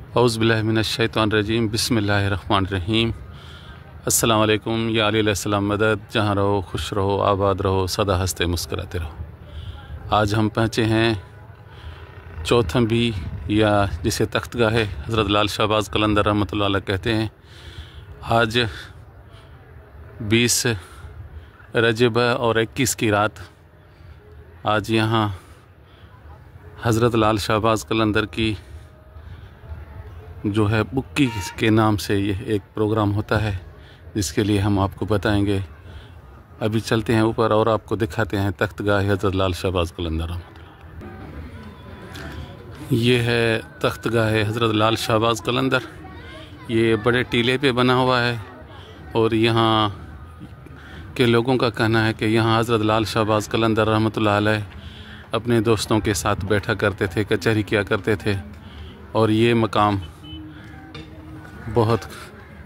औज़ु बिल्लाहि मिनश्शैतानिर्रजीम बिस्मिल्लाहिर्रहमानिर्रहीम। अस्सलाम वालेकुम या अली अलैहिस्सलाम मदद। जहाँ रहो खुश रहो आबाद रहो सदा हंसते मुस्कुराते रहो। आज हम पहुँचे हैं चौथंबी या जिसे तख्तगाह हज़रत लाल शहबाज़ कलंदर रहमतुल्लाह अलैह कहते हैं। आज 20 रजब और 21 की रात। आज यहाँ हज़रत लाल शहबाज़ कलंदर की जो है बुक्की के नाम से ये एक प्रोग्राम होता है, जिसके लिए हम आपको बताएंगे। अभी चलते हैं ऊपर और आपको दिखाते हैं तख्तगाह हज़रत लाल शहबाज़ कलंदर। ये है तख्तगाह हज़रत लाल शहबाज़ कलंदर। ये बड़े टीले पे बना हुआ है और यहाँ के लोगों का कहना है कि यहाँ हज़रत लाल शहबाज़ कलंदर रहमतुल्लाह अलैह अपने दोस्तों के साथ बैठा करते थे, कचहरी किया करते थे। और ये मकाम बहुत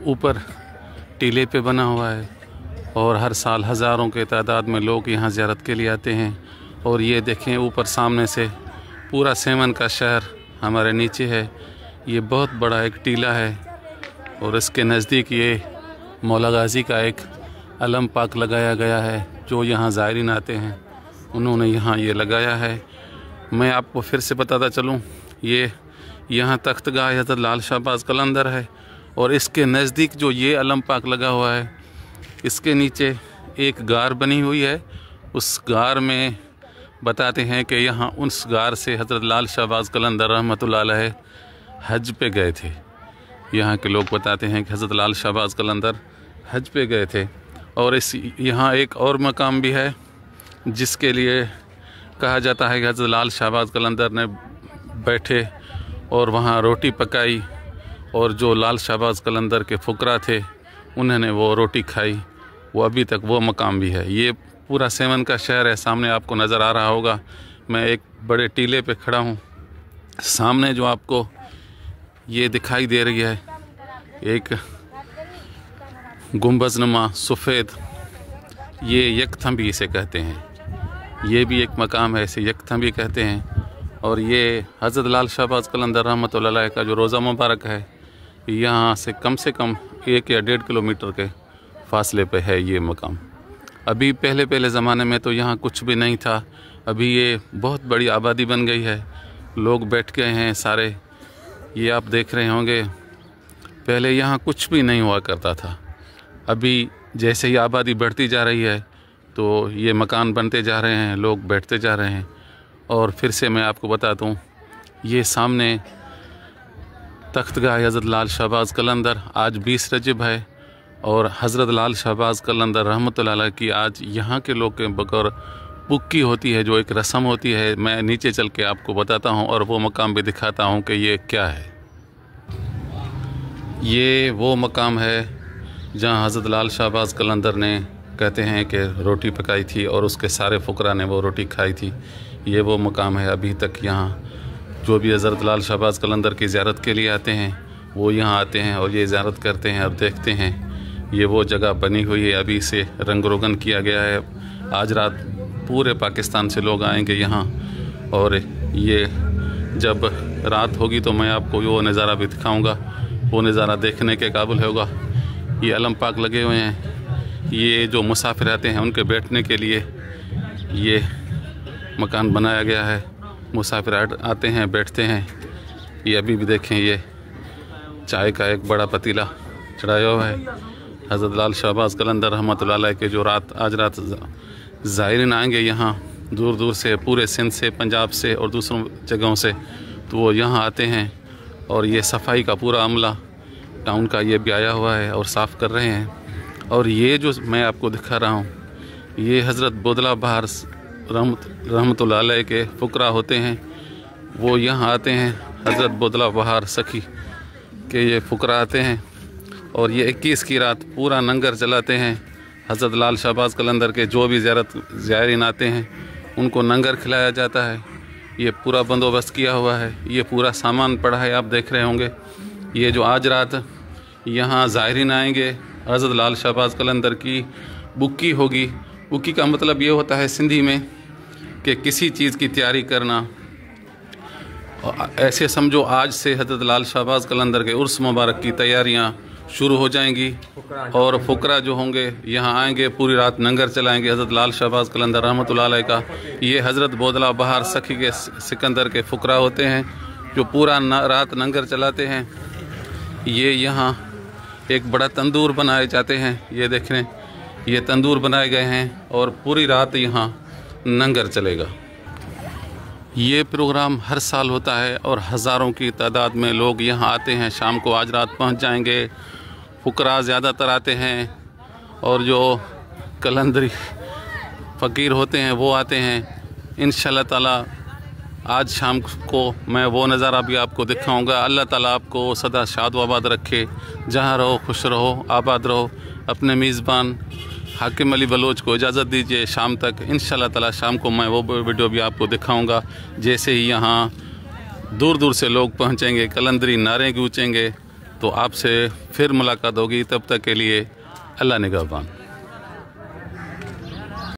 ऊपर टीले पे बना हुआ है और हर साल हज़ारों के तादाद में लोग यहाँ ज़ियारत के लिए आते हैं। और ये देखें ऊपर सामने से पूरा सेमन का शहर हमारे नीचे है। ये बहुत बड़ा एक टीला है और इसके नज़दीक ये मौला गाज़ी का एक अलम पाक लगाया गया है। जो यहाँ ज़ायरीन आते हैं उन्होंने यहाँ ये लगाया है। मैं आपको फिर से बताता चलूँ, ये यहाँ तख्तगाह हज़रत लाल शहबाज़ कलंदर है और इसके नज़दीक जो ये अलम पाक लगा हुआ है, इसके नीचे एक गार बनी हुई है। उस गार में बताते हैं कि यहाँ उस गार से हज़रत लाल शहबाज़ कलंदर रहमतुल्लाह अलैह हज पे गए थे। यहाँ के लोग बताते हैं कि हज़रत लाल शहबाज़ कलंदर हज पे गए थे। और इस यहाँ एक और मकाम भी है जिसके लिए कहा जाता है कि हज़रत लाल शहबाज़ कलंदर ने बैठे और वहाँ रोटी पकाई और जो लाल शहबाज़ कलंदर के फ़ुकरा थे उन्होंने वो रोटी खाई। वो अभी तक वो मकाम भी है। ये पूरा सेमन का शहर है, सामने आपको नज़र आ रहा होगा। मैं एक बड़े टीले पे खड़ा हूँ। सामने जो आपको ये दिखाई दे रही है एक गुंबज़नुमा सफ़ेद, ये यकथंबी इसे कहते हैं। ये भी एक मकाम है, इसे यकथंबी कहते हैं। और ये हज़रत लाल शहबाज़ कलंदर रहमतुल्लाह अलैह का जो रोज़ा मुबारक है, यहाँ से कम 1 या 1.5 किलोमीटर के फ़ासले पे है ये मकाम। अभी पहले ज़माने में तो यहाँ कुछ भी नहीं था। अभी ये बहुत बड़ी आबादी बन गई है, लोग बैठ गए हैं सारे। ये आप देख रहे होंगे, पहले यहाँ कुछ भी नहीं हुआ करता था। अभी जैसे ही आबादी बढ़ती जा रही है तो ये मकान बनते जा रहे हैं, लोग बैठते जा रहे हैं। और फिर से मैं आपको बता दूं, ये सामने तख्तगाह हज़रत लाल शहबाज़ कलंदर आज 20 रजब है और हज़रत लाल शहबाज़ कलंदर रहमतुल्लाह अलैह की आज यहाँ के लोग के बगैर बुक्की होती है, जो एक रस्म होती है। मैं नीचे चल के आपको बताता हूँ और वो मकाम भी दिखाता हूँ कि ये क्या है। ये वो मकाम है जहाँ हज़रत लाल शहबाज़ कलंदर ने कहते हैं कि रोटी पकाई थी और उसके सारे फ़ुकरा ने वो रोटी खाई थी। ये वो मकाम है। अभी तक यहाँ जो भी हज़रत लाल शहबाज़ कलंदर की ज़ियारत के लिए आते हैं वो यहाँ आते हैं और ये ज़ियारत करते हैं और देखते हैं। ये वो जगह बनी हुई है, अभी इसे रंग रोगन किया गया है। आज रात पूरे पाकिस्तान से लोग आएंगे यहाँ और ये जब रात होगी तो मैं आपको वो नज़ारा भी दिखाऊँगा। वो नज़ारा देखने के काबिल होगा। ये अलम पाक लगे हुए हैं। ये जो मुसाफिर आते हैं उनके बैठने के लिए ये मकान बनाया गया है। मुसाफिर आते हैं, बैठते हैं। ये अभी भी देखें, ये चाय का एक बड़ा पतीला चढ़ाया हुआ है। हज़रत लाल शहबाज़ कलंदर रहमतुल्लाह अलैह के जो आज रात ज़ायरीन आएंगे यहाँ दूर दूर से, पूरे सिंध से, पंजाब से और दूसरों जगहों से, तो वो यहाँ आते हैं। और ये सफाई का पूरा अमला टाउन का ये भी आया हुआ है और साफ़ कर रहे हैं। और ये जो मैं आपको दिखा रहा हूँ, ये हज़रत बोदला बहार रहमतुल्लाह अलैह के फ़ुकरा होते हैं। वो यहाँ आते हैं, हज़रत बोदला बहार सखी के ये फ़ुकरा आते हैं और ये 21 की रात पूरा लंगर चलाते हैं। हज़रत लाल शहबाज़ कलंदर के जो भी ज़ायरीन आते हैं उनको लंगर खिलाया जाता है। ये पूरा बंदोबस्त किया हुआ है, ये पूरा सामान पड़ा है, आप देख रहे होंगे। ये जो आज रात यहाँ ज़ायरीन आएंगे, हज़रत लाल शहबाज़ कलंदर की बुक्की होगी। बुक्की का मतलब ये होता है सिंधी में कि किसी चीज़ की तैयारी करना ऐसे समझो आज से हज़रत लाल शहबाज कलंदर के उर्स मुबारक की तैयारियां शुरू हो जाएंगी और फुकरा जो होंगे यहाँ आएंगे, पूरी रात लंगर चलाएंगे। हज़रत लाल शहबाज कलंदर रहमतुल्लाह अलैह का ये हज़रत बोदला बहार सखी के सिकंदर के फुकरा होते हैं जो पूरा रात लंगर चलाते हैं। ये यहाँ एक बड़ा तंदूर बनाए जाते हैं, ये देख रहे हैं, ये तंदूर बनाए गए हैं और पूरी रात यहाँ लंगर चलेगा। ये प्रोग्राम हर साल होता है और हज़ारों की तादाद में लोग यहाँ आते हैं। शाम को आज रात पहुँच जाएंगे। फुकरा ज़्यादातर आते हैं और जो कलंदरी फ़कीर होते हैं वो आते हैं। इंशाअल्लाह ताला आज शाम को मैं वो नज़ारा भी आपको दिखाऊंगा। अल्लाह ताला आपको सदा शाद व आबाद रखे, जहाँ रहो खुश रहो, आबाद रहो। अपने मेज़बान हाकिम अली बलोच को इजाज़त दीजिए। शाम तक इंशाअल्लाह ताला शाम को मैं वो वीडियो भी आपको दिखाऊंगा। जैसे ही यहाँ दूर दूर से लोग पहुँचेंगे, कलंदरी नारे गूंजेंगे, तो आपसे फिर मुलाकात होगी। तब तक के लिए अल्लाह निगहबान।